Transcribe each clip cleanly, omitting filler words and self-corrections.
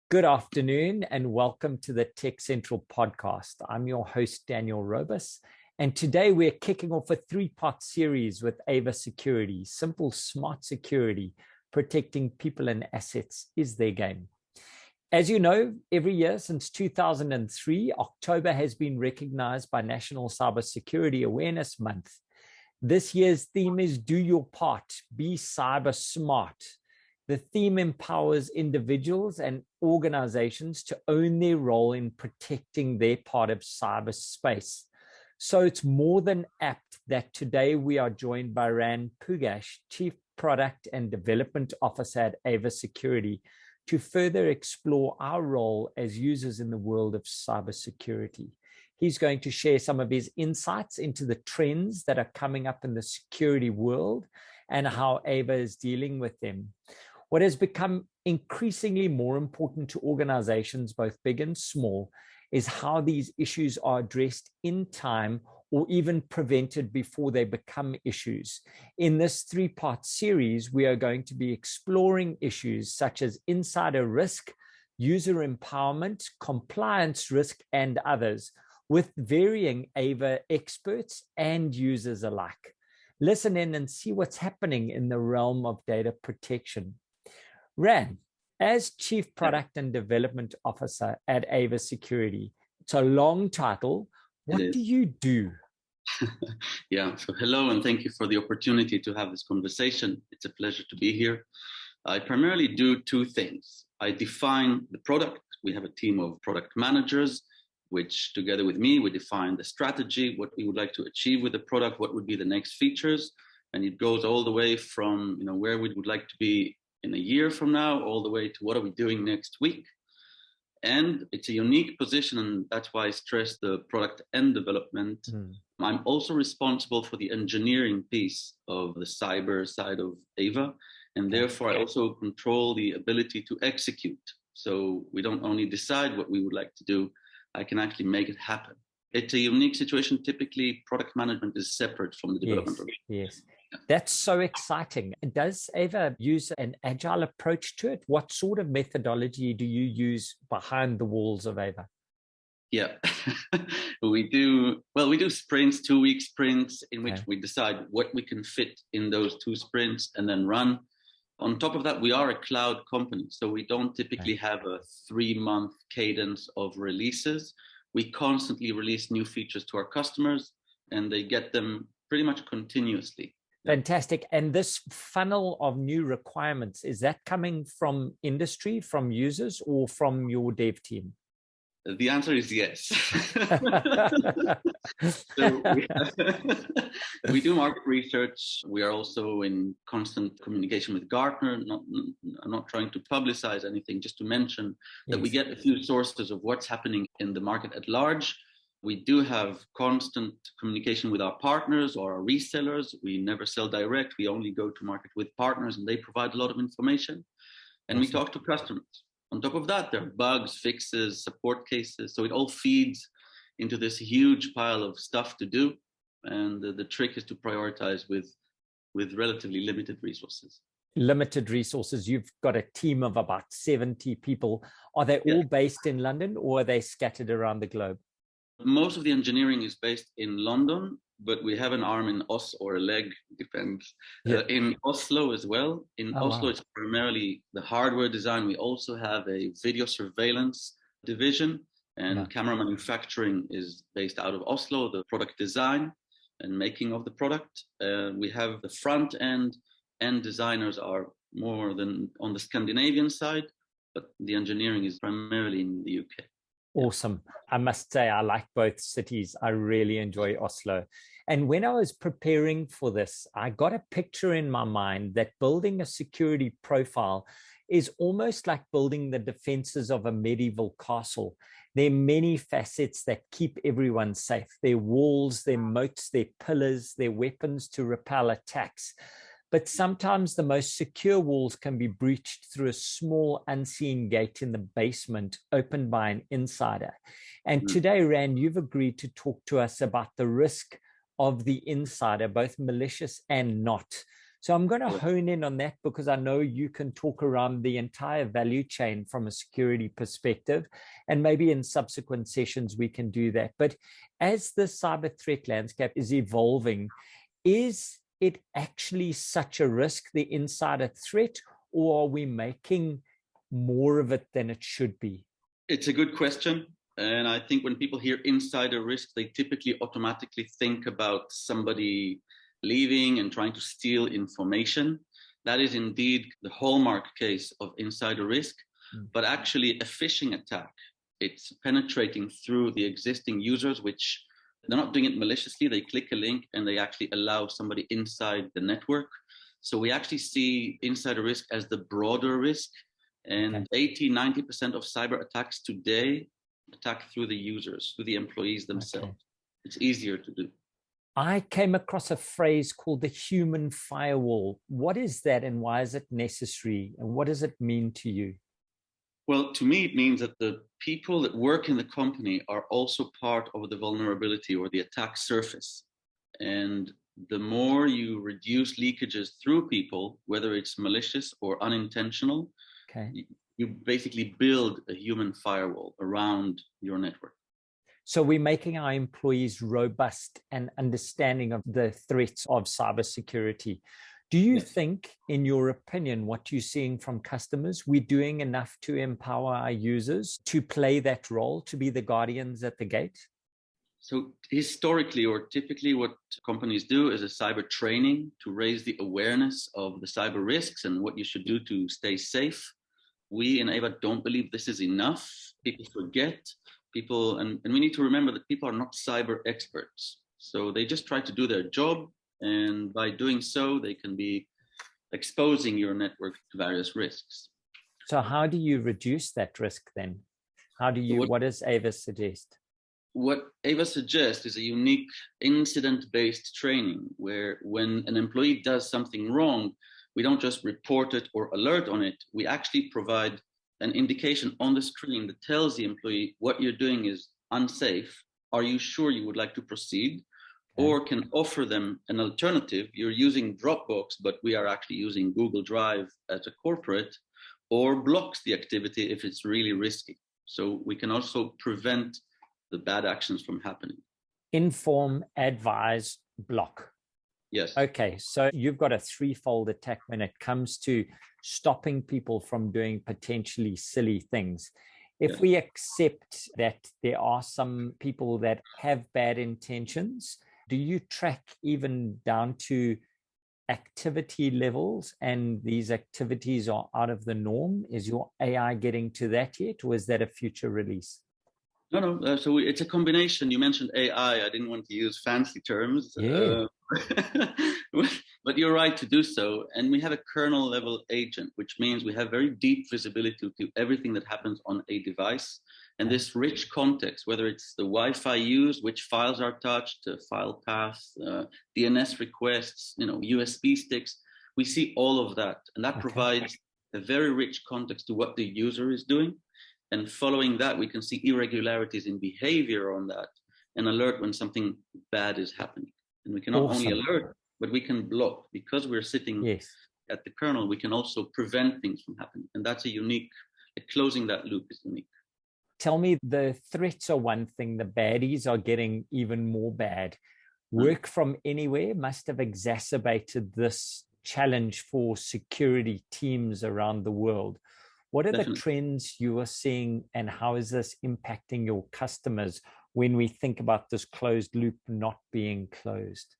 Good afternoon and welcome to the Tech Central podcast. I'm your host, Daniel Robus, and today we're kicking off a three-part series with Ava Security. Simple, smart security, protecting people and assets is their game. As you know, every year since 2003, October has been recognized by National Cybersecurity Awareness Month. This year's theme is Do Your Part, Be Cyber Smart. The theme empowers individuals and organizations to own their role in protecting their part of cyberspace. So it's more than apt that today we are joined by Pugach, Chief Product and Development Officer at Ava Security, to further explore our role as users in the world of cybersecurity. He's going to share some of his insights into the trends that are coming up in the security world and how Ava is dealing with them. What has become increasingly more important to organizations, both big and small, is how these issues are addressed in time or even prevented before they become issues. In this three-part series, we are going to be exploring issues such as insider risk, user empowerment, compliance risk, and others, with varying Ava experts and users alike. Listen in and see what's happening in the realm of data protection. Ran, as Chief Product and Development Officer at Ava Security, it's a long title. What do you do? So hello and thank you for the opportunity to have this conversation. It's a pleasure to be here. I primarily do two things. I define the product. We have a team of product managers, which together with me, we define the strategy, what we would like to achieve with the product, what would be the next features. And it goes all the way from where we would like to be in a year from now, all the way to what are we doing next week. And it's a unique position, and that's why I stress the product and development. I'm also responsible for the engineering piece of the cyber side of Ava, and therefore I also control the ability to execute. So we don't only decide what we would like to do, I can actually make it happen. It's a unique situation. Typically, product management is separate from the development. Yes. That's so exciting. Does Ava use an agile approach to it? What sort of methodology do you use behind the walls of Ava? Yeah, we do sprints, 2-week sprints, in which we decide what we can fit in those 2 sprints and then run. On top of that, we are a cloud company, so we don't typically have a 3-month cadence of releases. We constantly release new features to our customers, and they get them pretty much continuously. Fantastic. And this funnel of new requirements, is that coming from industry, from users, or from your dev team? The answer is yes. So we do market research. We are also in constant communication with Gartner. I'm not trying to publicize anything, just to mention that we get a few sources of what's happening in the market at large. We do have constant communication with our partners or our resellers. We never sell direct. We only go to market with partners, and they provide a lot of information. And we talk to customers. On top of that, there are bugs, fixes, support cases. So it all feeds into this huge pile of stuff to do. And the trick is to prioritize with relatively limited resources. Limited resources. You've got a team of about 70 people. Are they all based in London, or are they scattered around the globe? Most of the engineering is based in London, but we have an arm in Oslo, or a leg, depends, in Oslo as well. In Oslo, it's primarily the hardware design. We also have a video surveillance division, and camera manufacturing is based out of Oslo, the product design and making of the product. We have the front end, and designers are more than on the Scandinavian side, but the engineering is primarily in the UK. Awesome. I must say, I like both cities. I really enjoy Oslo. And when I was preparing for this, I got a picture in my mind that building a security profile is almost like building the defenses of a medieval castle. There are many facets that keep everyone safe. Their walls, their moats, their pillars, their weapons to repel attacks. But sometimes the most secure walls can be breached through a small unseen gate in the basement opened by an insider. And today, Rand, you've agreed to talk to us about the risk of the insider, both malicious and not. So I'm going to hone in on that because I know you can talk around the entire value chain from a security perspective, and maybe in subsequent sessions we can do that. But as the cyber threat landscape is evolving, is it actually such a risk, the insider threat, or are we making more of it than it should be? It's a good question. And I think when people hear insider risk, they typically automatically think about somebody leaving and trying to steal information. That is indeed the hallmark case of insider risk, but actually a phishing attack. It's penetrating through the existing users, which they're not doing it maliciously. They click a link and they actually allow somebody inside the network. So we actually see insider risk as the broader risk. And 80-90% of cyber attacks today attack through the users, through the employees themselves. It's easier to do. I came across a phrase called the human firewall. What is that and why is it necessary? And what does it mean to you? Well, to me, it means that the people that work in the company are also part of the vulnerability or the attack surface. And the more you reduce leakages through people, whether it's malicious or unintentional, you basically build a human firewall around your network. So we're making our employees robust and understanding of the threats of cybersecurity. Do you think, in your opinion, what you're seeing from customers, we're doing enough to empower our users to play that role, to be the guardians at the gate? So historically, or typically, what companies do is a cyber training to raise the awareness of the cyber risks and what you should do to stay safe. We in Ava don't believe this is enough. People forget. And we need to remember that people are not cyber experts. So they just try to do their job. And by doing so, they can be exposing your network to various risks. So how do you reduce that risk then? What does Ava suggest? What Ava suggests is a unique incident-based training where when an employee does something wrong, we don't just report it or alert on it. We actually provide an indication on the screen that tells the employee what you're doing is unsafe. Are you sure you would like to proceed? Or can offer them an alternative. You're using Dropbox, but we are actually using Google Drive at a corporate, or blocks the activity if it's really risky. So we can also prevent the bad actions from happening. Inform, advise, block. Yes. Okay, so you've got a threefold attack when it comes to stopping people from doing potentially silly things. If we accept that there are some people that have bad intentions, do you track even down to activity levels and these activities are out of the norm? Is your AI getting to that yet, or is that a future release? No. So it's a combination. You mentioned AI. I didn't want to use fancy terms. But you're right to do so. And we have a kernel level agent, which means we have very deep visibility to everything that happens on a device. And this rich context, whether it's the Wi-Fi used, which files are touched, file paths, DNS requests, USB sticks, we see all of that. And that provides a very rich context to what the user is doing. And following that, we can see irregularities in behavior on that and alert when something bad is happening. And we can not only alert, but we can block. Because we're sitting at the kernel, we can also prevent things from happening. And that's closing that loop is unique. Tell me, the threats are one thing, the baddies are getting even more bad. Work from anywhere must have exacerbated this challenge for security teams around the world. What are the trends you are seeing, and how is this impacting your customers when we think about this closed loop not being closed?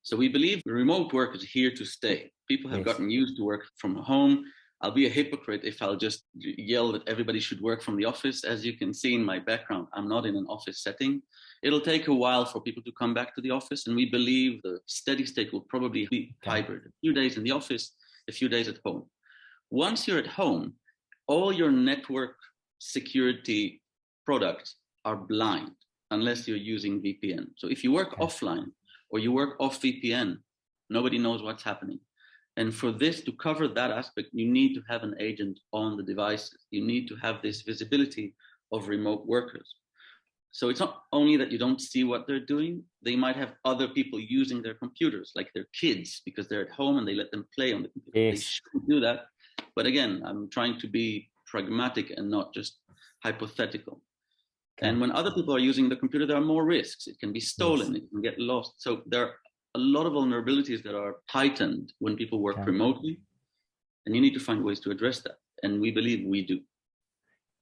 So we believe remote work is here to stay. People have gotten used to work from home. I'll be a hypocrite if I'll just yell that everybody should work from the office. As you can see in my background, I'm not in an office setting. It'll take a while for people to come back to the office, and we believe the steady state will probably be hybrid. A few days in the office, a few days at home. Once you're at home, all your network security products are blind unless you're using VPN. So if you work offline or you work off VPN, nobody knows what's happening. And for this to cover that aspect, you need to have an agent on the devices. You need to have this visibility of remote workers. So it's not only that you don't see what they're doing, they might have other people using their computers, like their kids, because they're at home and they let them play on the computer. Yes. They shouldn't do that. But again, I'm trying to be pragmatic and not just hypothetical. Okay. And when other people are using the computer, there are more risks. It can be stolen, It can get lost. So there are a lot of vulnerabilities that are heightened when people work remotely. And you need to find ways to address that. And we believe we do.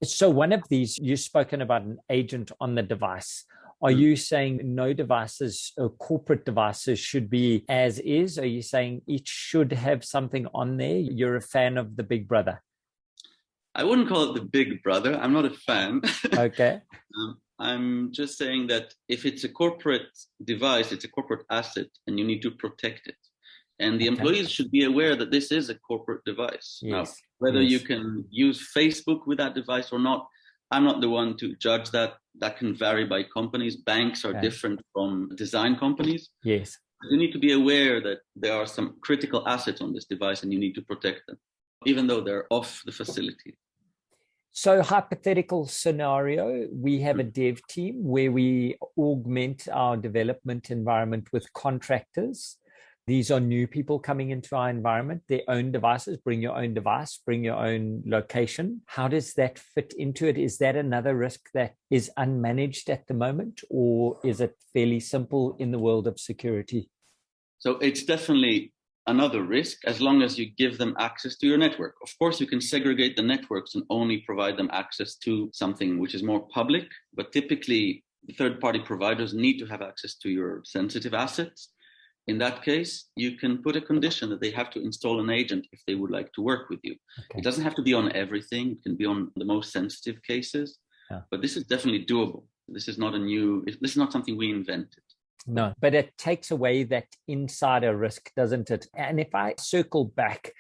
So one of these, you've spoken about an agent on the device. Are you saying no devices or corporate devices should be as is? Are you saying each should have something on there? You're a fan of the Big Brother? I wouldn't call it the Big Brother. I'm not a fan. Okay. I'm just saying that if it's a corporate device, it's a corporate asset and you need to protect it. And the employees should be aware that this is a corporate device. Yes. Now, whether you can use Facebook with that device or not, I'm not the one to judge that. That can vary by companies. Banks are different from design companies. Yes. You need to be aware that there are some critical assets on this device and you need to protect them, even though they're off the facility. So hypothetical scenario, we have a dev team where we augment our development environment with contractors. These are new people coming into our environment, their own devices. Bring your own device, bring your own location. How does that fit into it? Is that another risk that is unmanaged at the moment, or is it fairly simple in the world of security? So it's definitely another risk as long as you give them access to your network. Of course, you can segregate the networks and only provide them access to something which is more public, but typically the third-party providers need to have access to your sensitive assets. In that case, you can put a condition that they have to install an agent if they would like to work with you. Okay. It doesn't have to be on everything. It can be on the most sensitive cases, but this is definitely doable. This is not something we invented. No, but it takes away that insider risk, doesn't it? And if I circle back,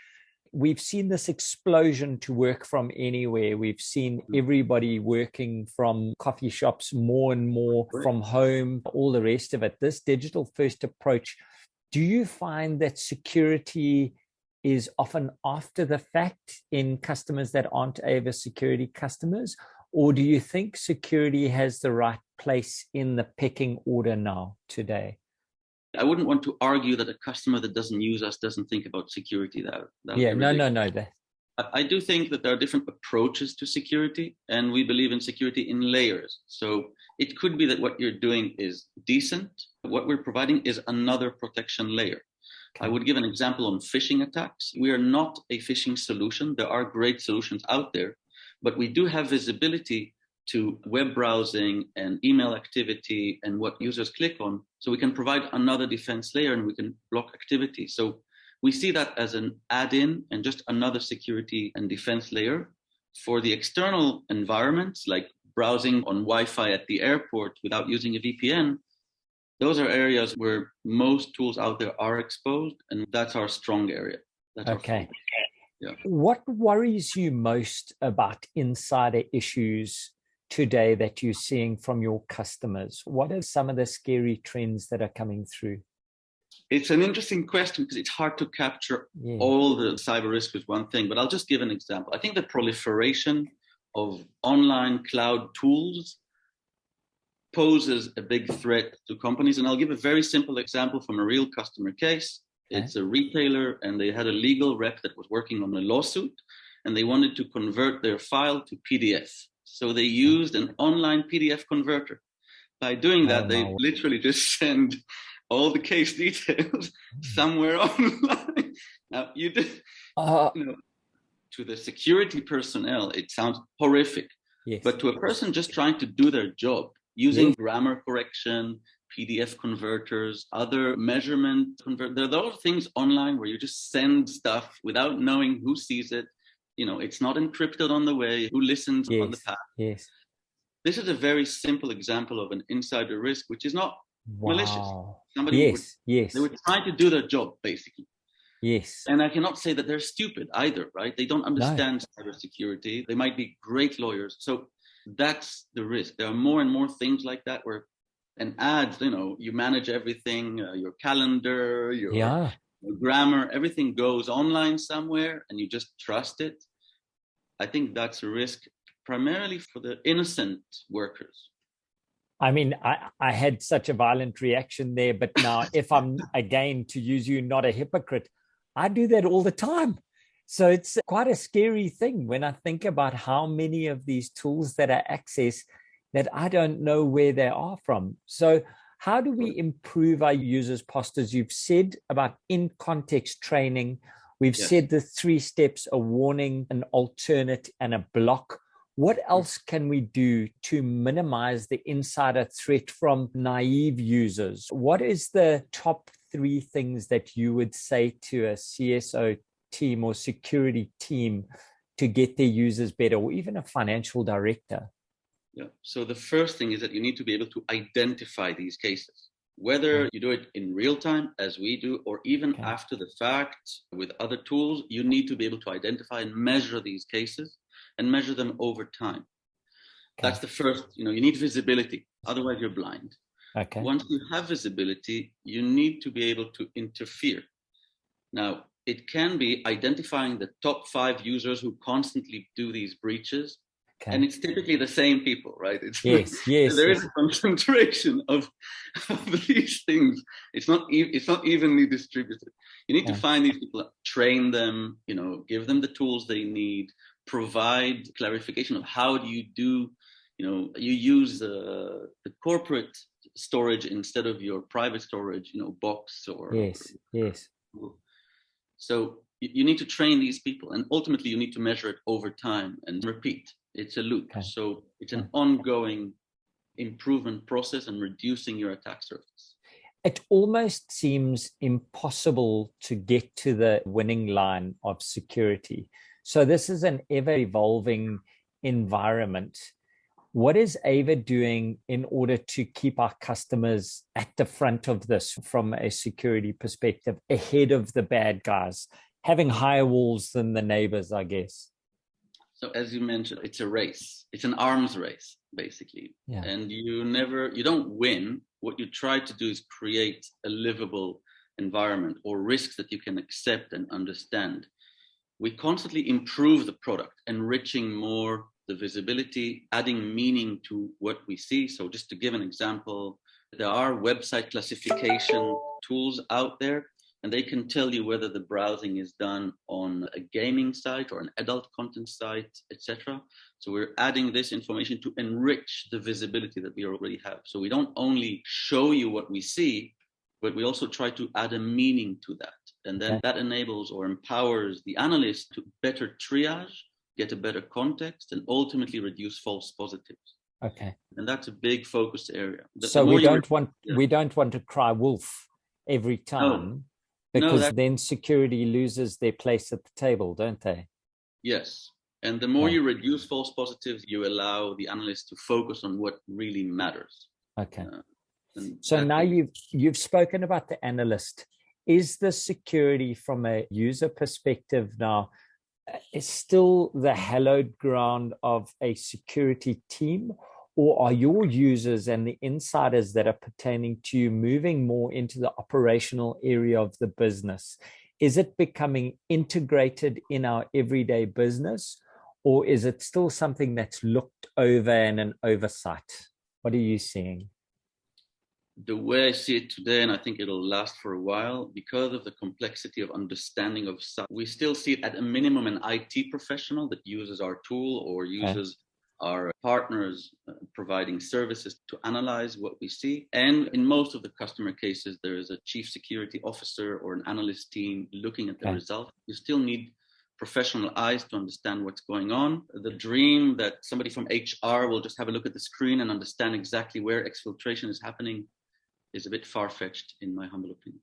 we've seen this explosion to work from anywhere. We've seen everybody working from coffee shops more and more, from home, all the rest of it. This digital first approach, do you find that security is often after the fact in customers that aren't Ava Security customers? Or do you think security has the right place in the pecking order now, today? I wouldn't want to argue that a customer that doesn't use us doesn't think about security. No. I do think that there are different approaches to security, and we believe in security in layers. So it could be that what you're doing is decent. What we're providing is another protection layer. Okay. I would give an example on phishing attacks. We are not a phishing solution. There are great solutions out there, but we do have visibility to web browsing and email activity and what users click on. So we can provide another defense layer and we can block activity. So we see that as an add-in and just another security and defense layer. For the external environments, like browsing on Wi-Fi at the airport without using a VPN, those are areas where most tools out there are exposed, and that's our strong area. Okay. Yeah. What worries you most about insider issues today that you're seeing from your customers? What are some of the scary trends that are coming through? It's an interesting question because it's hard to capture all the cyber risk with one thing, but I'll just give an example. I think the proliferation of online cloud tools poses a big threat to companies. And I'll give a very simple example from a real customer case. Okay. It's a retailer, and they had a legal rep that was working on a lawsuit, and they wanted to convert their file to PDF. So they used an online PDF converter. By doing that, they literally just send all the case details somewhere online. Now, to the security personnel, it sounds horrific. Yes. But to a person just trying to do their job, using grammar correction, PDF converters, other measurement converters, there are those things online where you just send stuff without knowing who sees it. It's not encrypted on the way, who listens on the path. Yes. This is a very simple example of an insider risk, which is not malicious. They were trying to do their job, basically. Yes. And I cannot say that they're stupid either, right? They don't understand cybersecurity. They might be great lawyers. So that's the risk. There are more and more things like that where an ad, you manage everything, your calendar, your grammar, everything goes online somewhere and you just trust it. I think that's a risk primarily for the innocent workers. I mean, I had such a violent reaction there, but now if I'm, again, to use you, not a hypocrite, I do that all the time. So it's quite a scary thing when I think about how many of these tools that I access that I don't know where they are from. So how do we improve our users' postures? You've said about in-context training. We've said the 3 steps: a warning, an alternate, and a block. What else can we do to minimize the insider threat from naive users? What is the top 3 things that you would say to a CSO team or security team to get their users better, or even a financial director? Yeah. So the first thing is that you need to be able to identify these cases, whether you do it in real time, as we do, or even after the fact with other tools. You need to be able to identify and measure these cases and measure them over time. That's the first, you need visibility. Otherwise, you're blind. Once you have visibility, you need to be able to interfere. Now, it can be identifying the top 5 users who constantly do these breaches. And it's typically the same people, right? There is a concentration of these things. It's not evenly distributed. You need to find these people, train them, give them the tools they need, provide clarification of how do you do, you use the corporate storage instead of your private storage, box or. Yes. So you need to train these people, and ultimately you need to measure it over time and repeat. It's a loop. So it's an ongoing improvement process and reducing your attack surface. It almost seems impossible to get to the winning line of security. So this is an ever-evolving environment. What is Ava doing in order to keep our customers at the front of this from a security perspective, ahead of the bad guys, having higher walls than the neighbors, I guess? So as you mentioned, it's a race. It's an arms race, basically. And you don't win. What you try to do is create a livable environment or risks that you can accept and understand. We constantly improve the product, enriching more the visibility, adding meaning to what we see. So just to give an example, there are website classification tools out there, and they can tell you whether the browsing is done on a gaming site or an adult content site, etc. So we're adding this information to enrich the visibility that we already have. So we don't only show you what we see, but we also try to add a meaning to that. And then that enables or empowers the analyst to better triage, get a better context, and ultimately reduce false positives. And that's a big focus area. So we don't want to cry wolf every time. Because then security loses their place at the table, don't they? Yes. And the more you reduce false positives, you allow the analyst to focus on what really matters. So now you've spoken about the analyst. Is the security from a user perspective now is still the hallowed ground of a security team? Or are your users and the insiders that are pertaining to you moving more into the operational area of the business? Is it becoming integrated in our everyday business, or is it still something that's looked over and an oversight? What are you seeing? The way I see it today, and I think it'll last for a while, because of the complexity of understanding of stuff, we still see it at a minimum an IT professional that uses our tool or uses our partners providing services to analyze what we see. And in most of the customer cases, there is a chief security officer or an analyst team looking at the results. You still need professional eyes to understand what's going on. The dream that somebody from HR will just have a look at the screen and understand exactly where exfiltration is happening is a bit far-fetched, in my humble opinion.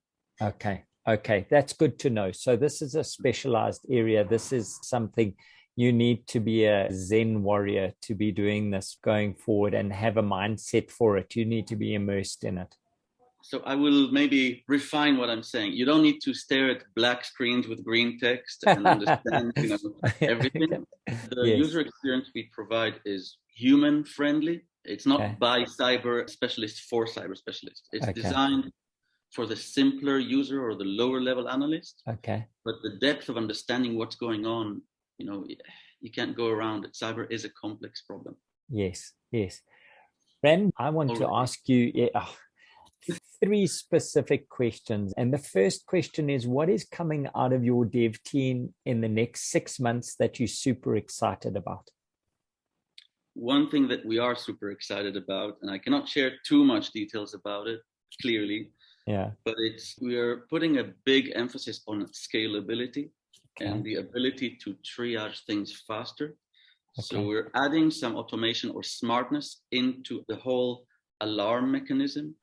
Okay, that's good to know. So this is a specialized area. This is something you need to be a Zen warrior to be doing this going forward and have a mindset for it. You need to be immersed in it. So I will maybe refine what I'm saying. You don't need to stare at black screens with green text and understand everything. The user experience we provide is human friendly. It's not by cyber specialists for cyber specialists. It's designed for the simpler user or the lower level analyst. But the depth of understanding what's going on, you can't go around it. Cyber is a complex problem. Yes. Ren, I want to ask you three specific questions. And the first question is, what is coming out of your dev team in the next 6 months that you're super excited about? One thing that we are super excited about, and I cannot share too much details about it clearly, but we are putting a big emphasis on scalability and the ability to triage things faster. So we're adding some automation or smartness into the whole alarm mechanism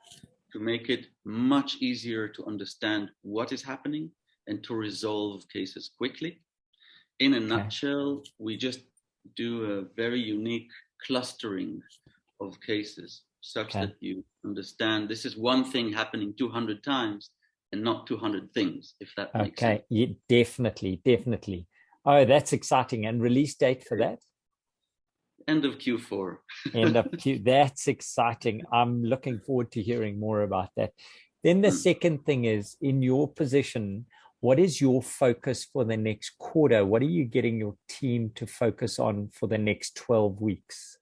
to make it much easier to understand what is happening and to resolve cases quickly. In a nutshell, we just do a very unique clustering of cases such that you understand this is one thing happening 200 times and not 200 things, if that makes sense. Yeah, definitely. Oh, that's exciting. And release date for that? End of Q4. That's exciting. I'm looking forward to hearing more about that. Then the second thing is, in your position, what is your focus for the next quarter? What are you getting your team to focus on for the next 12 weeks?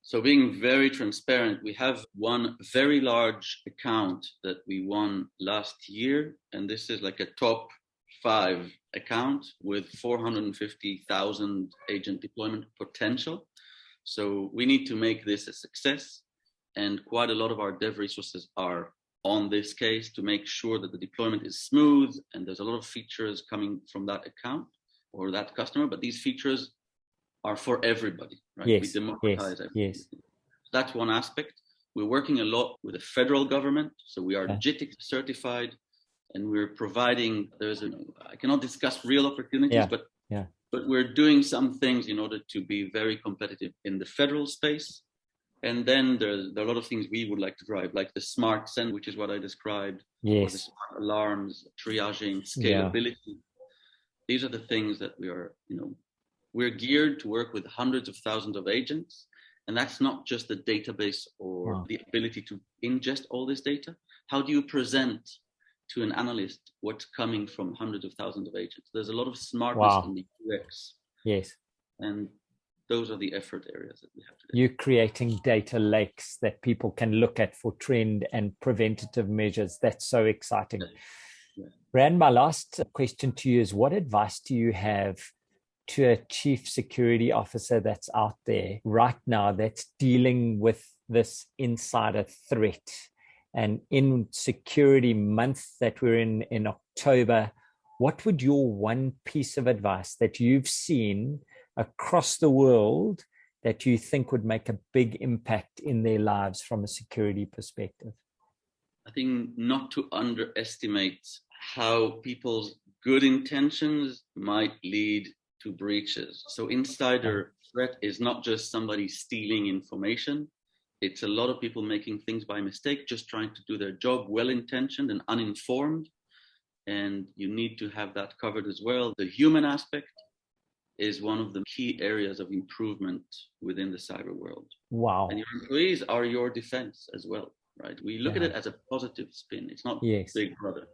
So being very transparent, we have one very large account that we won last year, and this is like a top 5 account with 450,000 agent deployment potential. So we need to make this a success, and quite a lot of our dev resources are on this case to make sure that the deployment is smooth, and there's a lot of features coming from that account or that customer, but these features are for everybody, right? We democratize everything. Yes. That's one aspect. We're working a lot with the federal government, so we are JITC certified, and we're providing, I cannot discuss real opportunities, but we're doing some things in order to be very competitive in the federal space. And then there are a lot of things we would like to drive, like the smart send, which is what I described, or the smart alarms, triaging, scalability. These are the things that we are, we're geared to work with hundreds of thousands of agents. And that's not just the database or the ability to ingest all this data. How do you present to an analyst what's coming from hundreds of thousands of agents? There's a lot of smartness in the UX. Yes. And those are the effort areas that we have today. You're creating data lakes that people can look at for trend and preventative measures. That's so exciting. Rand, my last question to you is, what advice do you have to a chief security officer that's out there right now that's dealing with this insider threat? And in security month that we're in October, what would your one piece of advice that you've seen across the world that you think would make a big impact in their lives from a security perspective? I think not to underestimate how people's good intentions might lead to breaches. So insider threat is not just somebody stealing information. It's a lot of people making things by mistake, just trying to do their job, well-intentioned and uninformed. And you need to have that covered as well. The human aspect is one of the key areas of improvement within the cyber world. Wow. And your employees are your defense as well, right? We look at it as a positive spin. It's not Big Brother.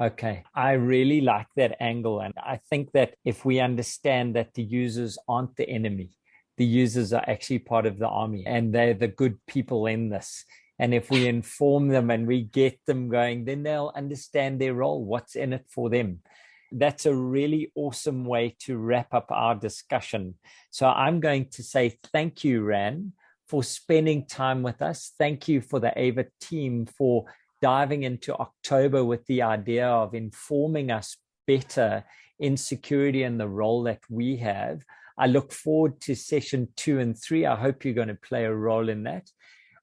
Okay, I really like that angle. And I think that if we understand that the users aren't the enemy, the users are actually part of the army and they're the good people in this. And if we inform them and we get them going, then they'll understand their role, what's in it for them. That's a really awesome way to wrap up our discussion. So I'm going to say thank you, Ran, for spending time with us. Thank you for the Ava team for diving into October with the idea of informing us better in security and the role that we have. I look forward to session 2 and 3. I hope you're going to play a role in that.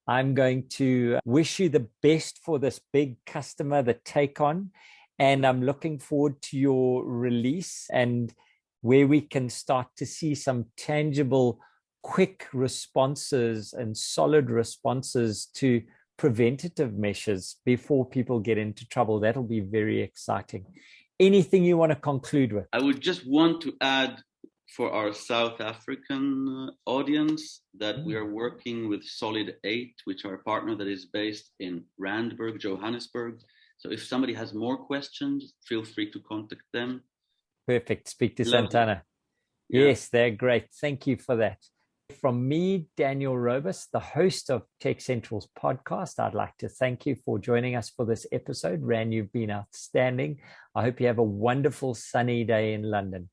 I'm going to wish you the best for this big customer, the take on, and I'm looking forward to your release and where we can start to see some tangible, quick responses and solid responses to preventative measures before people get into trouble. That'll be very exciting. Anything you want to conclude with? I would just want to add for our South African audience that we are working with Solid 8, which are a partner that is based in Randburg, Johannesburg. So if somebody has more questions, feel free to contact them. Perfect. Speak to Santana. Yes, they're great. Thank you for that. From me, Daniel Robus, the host of Tech Central's podcast, I'd like to thank you for joining us for this episode. Ran, you've been outstanding. I hope you have a wonderful sunny day in London.